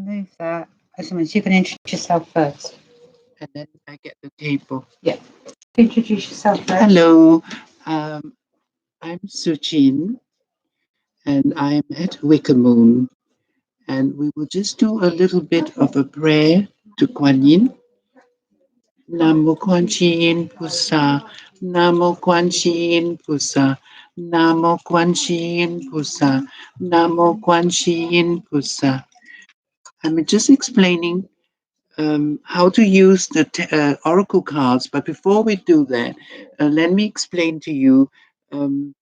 move that. As you can introduce yourself first. And then I get the table. Yeah. Introduce yourself first. Hello, I'm Suchin, and I'm at wiccamoon, and we will just do a little bit of a prayer to Kuan Yin. Namo Quan Chi Yin Pusa, Namo Quan Chi Yin Pusa, Namo Quan Chi Yin Pusa, Namo Quan Chi Yin Pusa. I'm just explaining how to use the oracle cards. But before we do that, let me explain to you. Um,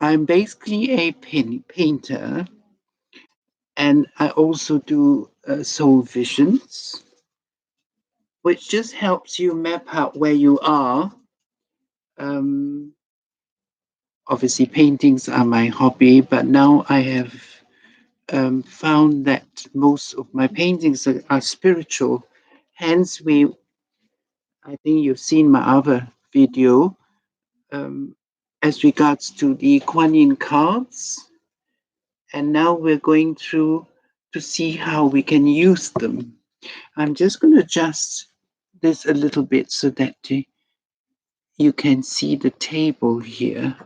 I'm basically a painter, and I also do soul visions, which just helps you map out where you are. Um, Obviously, paintings are my hobby, but now I have found that most of my paintings are spiritual. Hence, I think you've seen my other video um, as regards to the Kuan Yin cards, and now we're going through to see how we can use them. I'm just going to adjust this a little bit so that you can see the table here.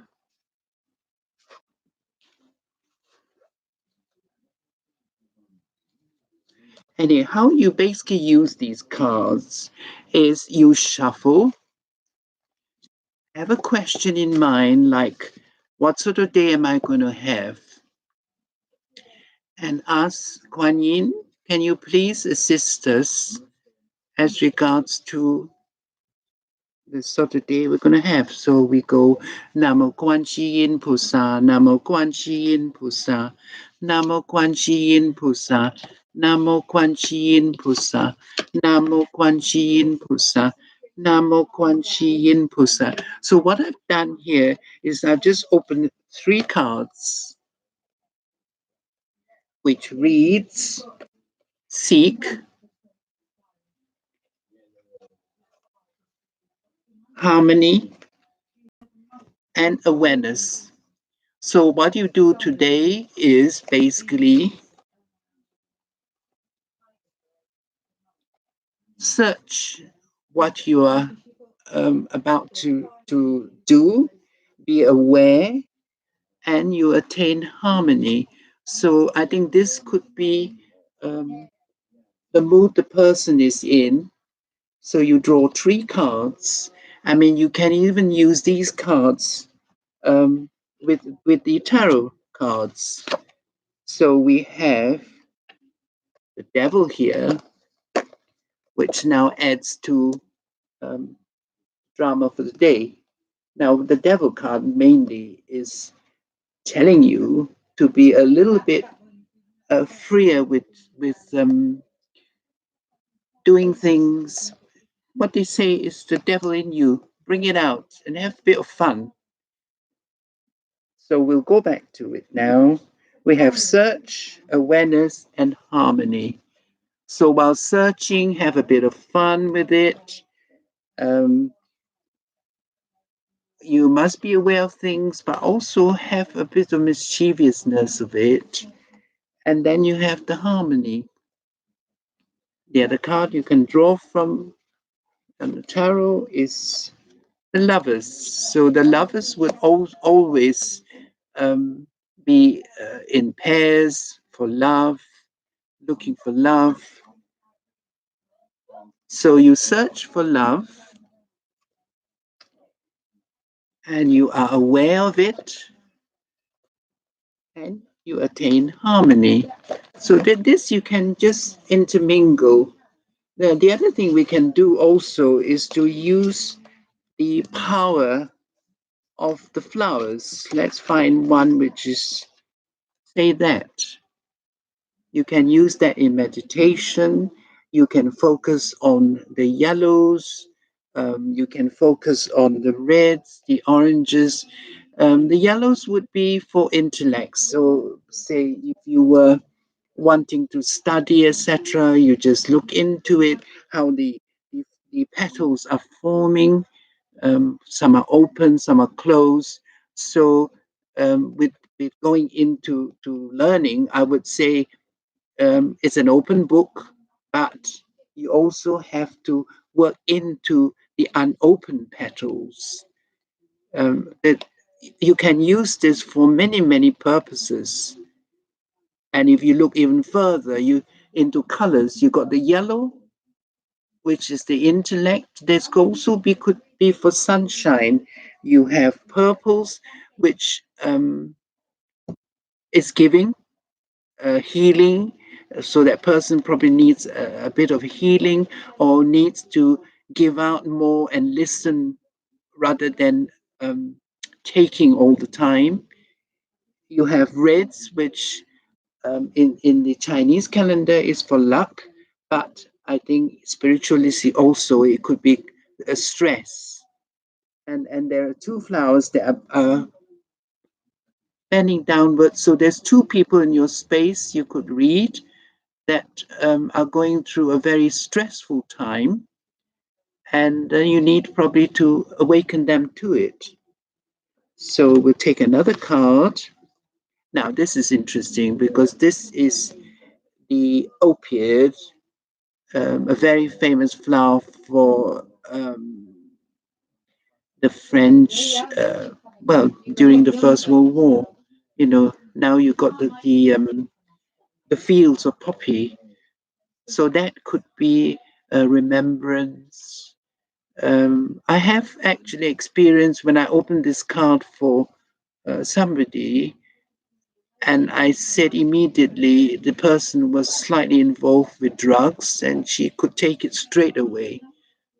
And how you basically use these cards is you shuffle, have a question in mind, like what sort of day am I going to have? And ask Kuan Yin, can you please assist us as regards to the sort of day we're going to have? So we go Namo Quan Chi Yin Pusa, Namo Quan Chi Yin Pusa, Namo Quan Chi Yin Pusa, Namo Quan Chi Yin Pusa, Namo Quan Chi Yin Pusa, Namo Quan Chi Yin Pusa. So what I've done here is I've just opened 3 cards, which reads Seek, Harmony, and Awareness. So what you do today is basically search what you are about to do, be aware, and you attain harmony. So I think this could be the mood the person is in. So you draw 3 cards. I mean, you can even use these cards with the tarot cards. So we have the devil here, which now adds to um, drama for the day. Now, the devil card mainly is telling you to be a little bit freer with doing things. What they say is the devil in you. Bring it out and have a bit of fun. So we'll go back to it now. We have search, awareness, and harmony. So while searching, have a bit of fun with it. Um, you must be aware of things, but also have a bit of mischievousness of it. And then you have the harmony. The other card you can draw from the tarot is the lovers. So the lovers would always um, be in pairs for love, looking for love. So you search for love and you are aware of it and you attain harmony. So that this you can just intermingle. The other thing we can do also is to use the power of the flowers. Let's find one which is, say that. You can use that in meditation. You can focus on the yellows. You can focus on the reds, the oranges. The yellows would be for intellect. So, say if you were wanting to study, etc., you just look into it, how the petals are forming. Some are open, some are closed. So, with going into to learning, I would say It's an open book, but you also have to work into the unopened petals. That you can use this for many, many purposes. And if you look even further, you into colors, you got the yellow, which is the intellect. There's also could be for sunshine. You have purples, which is giving healing. So that person probably needs a bit of healing or needs to give out more and listen rather than um, taking all the time. You have reds, which in the Chinese calendar is for luck, but I think spirituality also it could be a stress. And there are two flowers that are bending downwards. So there's two people in your space you could read that are going through a very stressful time, and you need probably to awaken them to it. So we'll take another card. Now, this is interesting because this is the opiate, a very famous flower for the French, well, during the First World War. You know, now you got the fields of poppy. So that could be a remembrance. I have actually experienced when I opened this card for somebody, and I said immediately the person was slightly involved with drugs, and she could take it straight away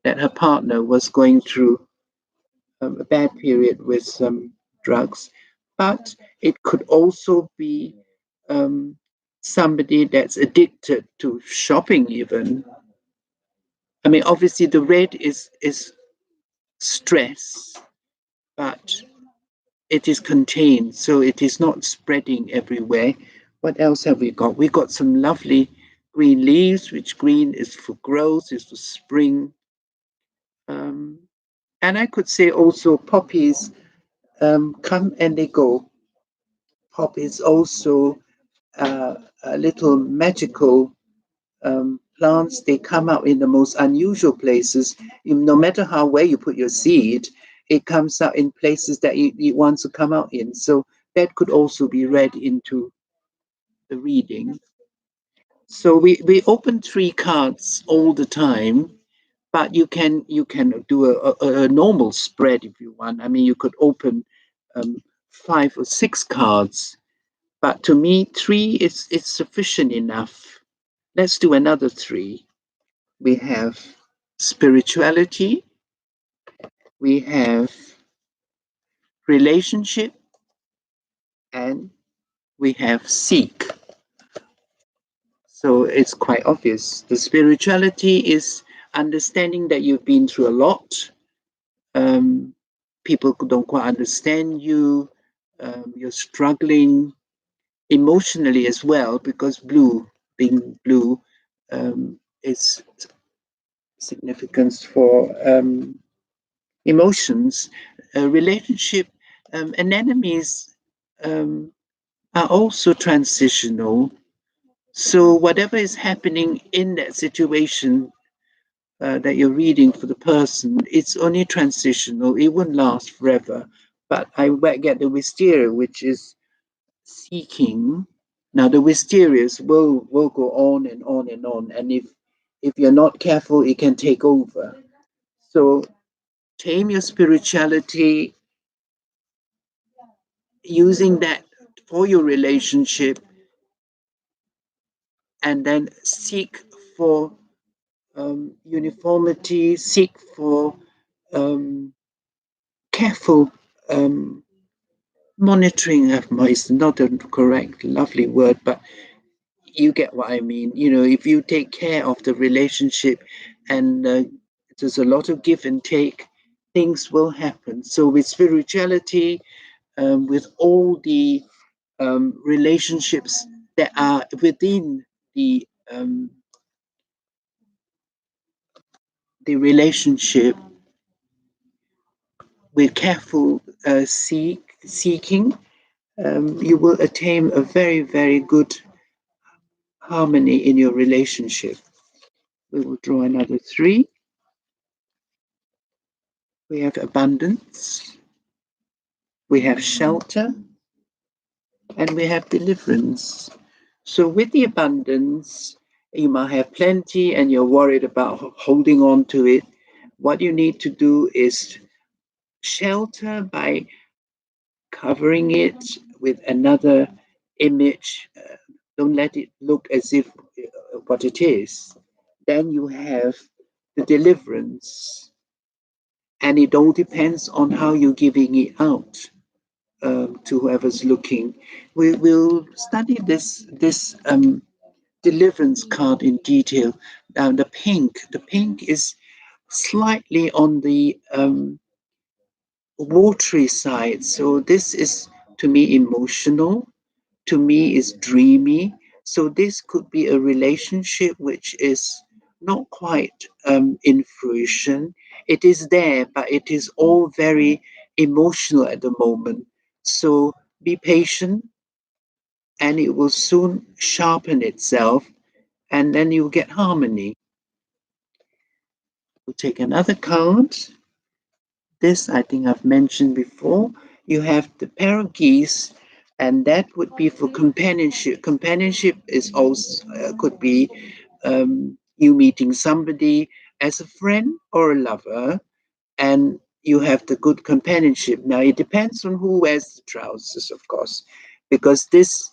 that her partner was going through a bad period with some drugs. But it could also be um, somebody that's addicted to shopping, even. I mean, obviously, the red is stress, but it is contained, so it is not spreading everywhere. What else have we got? We got some lovely green leaves, which green is for growth, is for spring. Um, and I could say also poppies come and they go. Poppies also a little magical plants. They come out in the most unusual places. No matter how where you put your seed, it comes out in places that it wants to come out in. So that could also be read into the reading. So we open three cards all the time, but you can do a normal spread if you want. I mean, you could open five or six cards, but to me, three is sufficient enough. Let's do another three. We have spirituality, we have relationship, and we have seek. So it's quite obvious. The spirituality is understanding that you've been through a lot. Um, People don't quite understand you. You're struggling emotionally as well because being blue, is significance for emotions. Relationship anemones um, are also transitional. So whatever is happening in that situation that you're reading for the person, it's only transitional. It won't last forever. But I get the wisteria, which is seeking. Now the wisterias will go on and on and on, and if you're not careful, it can take over. So tame your spirituality using that for your relationship, and then seek for uniformity, seek for um, careful monitoring of is not a correct, lovely word, but you get what I mean. You know, if you take care of the relationship and there's a lot of give and take, things will happen. So with spirituality, with all the relationships that are within um, the relationship, with careful seeking, you will attain a very, very good harmony in your relationship. We will draw another three. We have abundance, we have shelter, and we have deliverance. So, with the abundance, you might have plenty and you're worried about holding on to it. What you need to do is shelter by covering it with another image. Don't let it look as if what it is. Then you have the deliverance, and it all depends on how you're giving it out to whoever's looking. We will study this deliverance card in detail. Now the pink is slightly on the watery side. So this is to me emotional, to me is dreamy. So this could be a relationship which is not quite in fruition. It is there, but it is all very emotional at the moment. So be patient and it will soon sharpen itself and then you'll get harmony. We'll take another card. This I think I've mentioned before. You have the pair of geese, and that would be for companionship. Companionship is also could be you meeting somebody as a friend or a lover, and you have the good companionship. Now it depends on who wears the trousers, of course, because this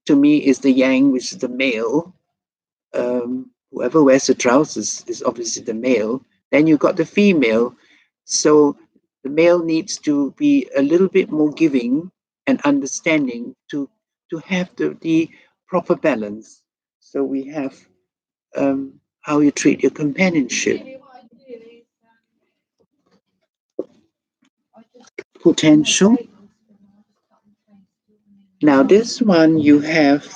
to me is the yang, which is the male. Whoever wears the trousers is obviously the male. Then you got the female. So the male needs to be a little bit more giving and understanding to have the proper balance. So we have how you treat your companionship, potential. Now, this one you have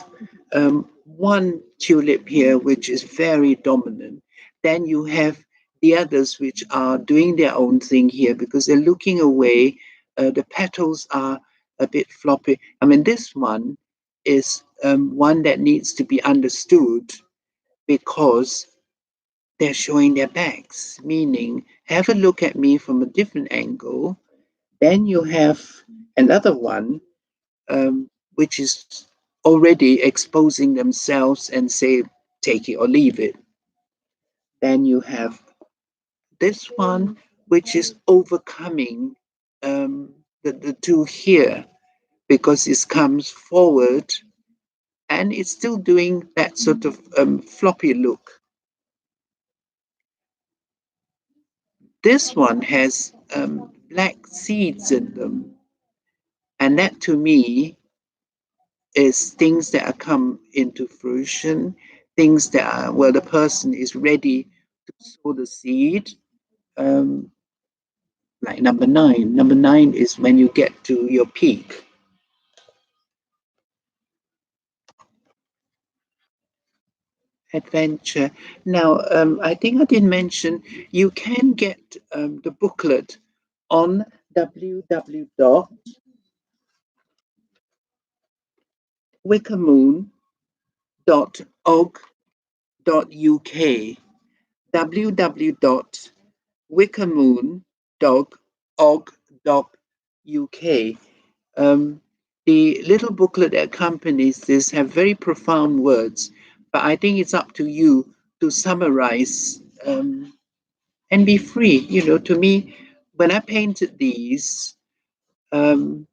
one tulip here, which is very dominant. Then you have the others, which are doing their own thing here because they're looking away. The petals are a bit floppy. I mean, this one is one that needs to be understood because they're showing their backs, meaning have a look at me from a different angle. Then you have another one which is already exposing themselves and say, take it or leave it. Then you have this one, which is overcoming the two here because it comes forward and it's still doing that sort of floppy look. This one has black seeds in them, and that to me is things that are come into fruition, things that are where the person is ready to sow the seed. Um, like number nine. Number nine is when you get to your peak. Adventure. Now, I think I didn't mention you can get the booklet on www.wiccamoon.org.uk. www.wiccamoon.org.uk. Um, the little booklet that accompanies this have very profound words, but I think it's up to you to summarize and be free. You know, to me, when I painted these, um,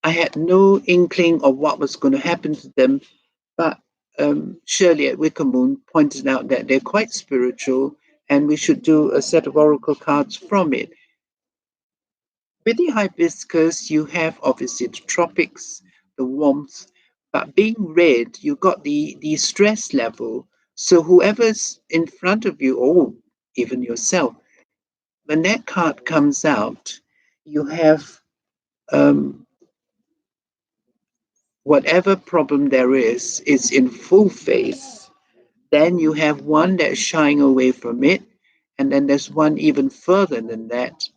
I had no inkling of what was going to happen to them, but Shirley at Wiccamoon pointed out that they're quite spiritual and we should do a set of oracle cards from it. With the hibiscus, you have obviously the tropics, the warmth, but being red, you got the stress level. So whoever's in front of you, or even yourself, when that card comes out, you have um, whatever problem there is in full face. Then you have one that's shying away from it, and then there's one even further than that,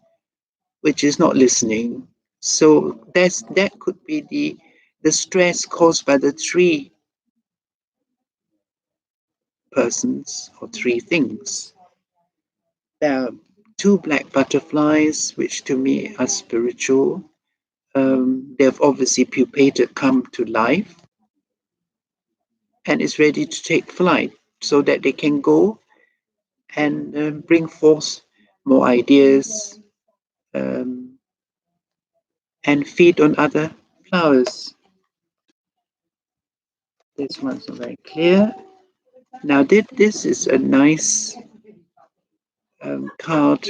which is not listening. So that could be the stress caused by the three persons or three things. There are two black butterflies, which to me are spiritual. They've obviously pupated, come to life, and is ready to take flight so that they can go and bring forth more ideas, um, and feed on other flowers. This one's not very clear. Now, this is a nice card.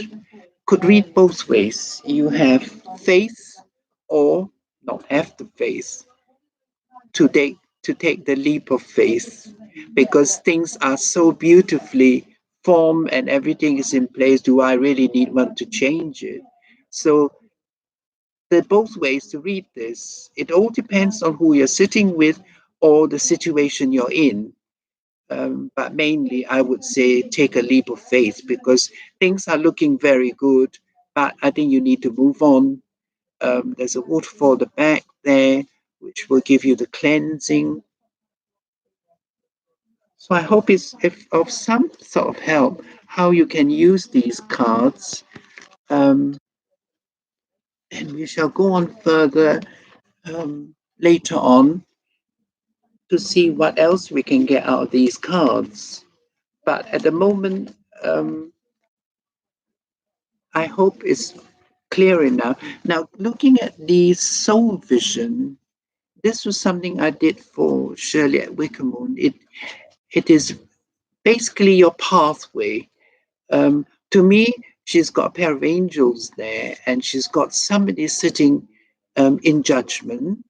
Could read both ways. You have faith or not have the faith to take the leap of faith, because things are so beautifully formed and everything is in place. Do I really need one to change it? So there are both ways to read this. It all depends on who you're sitting with or the situation you're in. But mainly, I would say take a leap of faith, because things are looking very good. But I think you need to move on. There's a waterfall at the back there, which will give you the cleansing. So I hope it's if of some sort of help how you can use these cards. Um, and we shall go on further later on to see what else we can get out of these cards. But at the moment, I hope it's clear enough. Now, looking at the soul vision, this was something I did for Shirley at Wiccamoon. It is basically your pathway. To me, she's got a pair of angels there, and she's got somebody sitting in judgment.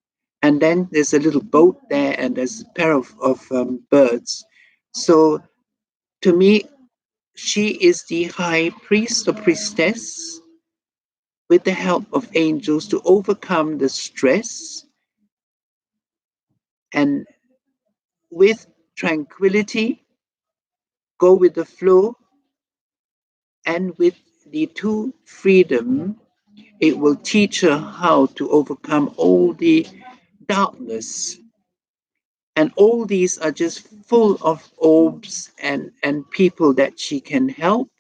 And then there's a little boat there, and there's a pair of birds. So to me, she is the high priest or priestess with the help of angels to overcome the stress and with tranquility, go with the flow, and with the two freedom, it will teach her how to overcome all the darkness. And all these are just full of orbs and people that she can help.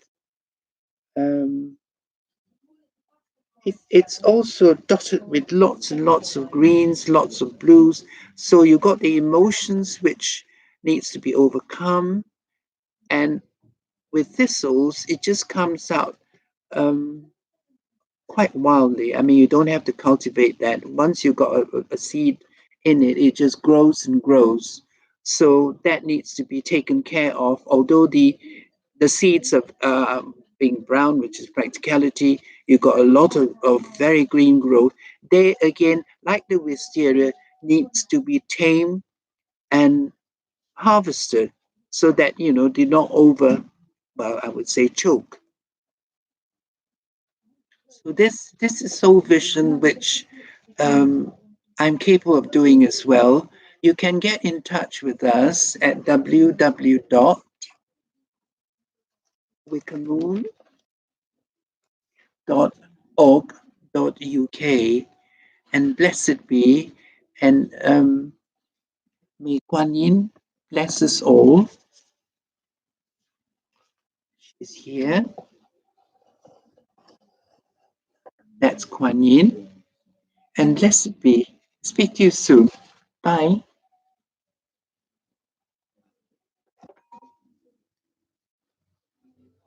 Um, it's also dotted with lots and lots of greens, lots of blues. So you got the emotions which needs to be overcome. And with thistles, it just comes out um, quite wildly. I mean, you don't have to cultivate that. Once you've got a seed in it, it just grows and grows. So that needs to be taken care of. Although the seeds of being brown, which is practicality, you got a lot of very green growth. They again, like the wisteria, needs to be tamed and harvested so that they not over, well, I would say choke. So this is soul vision, which I'm capable of doing as well. You can get in touch with us at www.wiccamoon.org.uk, and blessed be, and may Kuan Yin bless us all. She's here. That's Kuan Yin, and blessed be. Speak to you soon. Bye.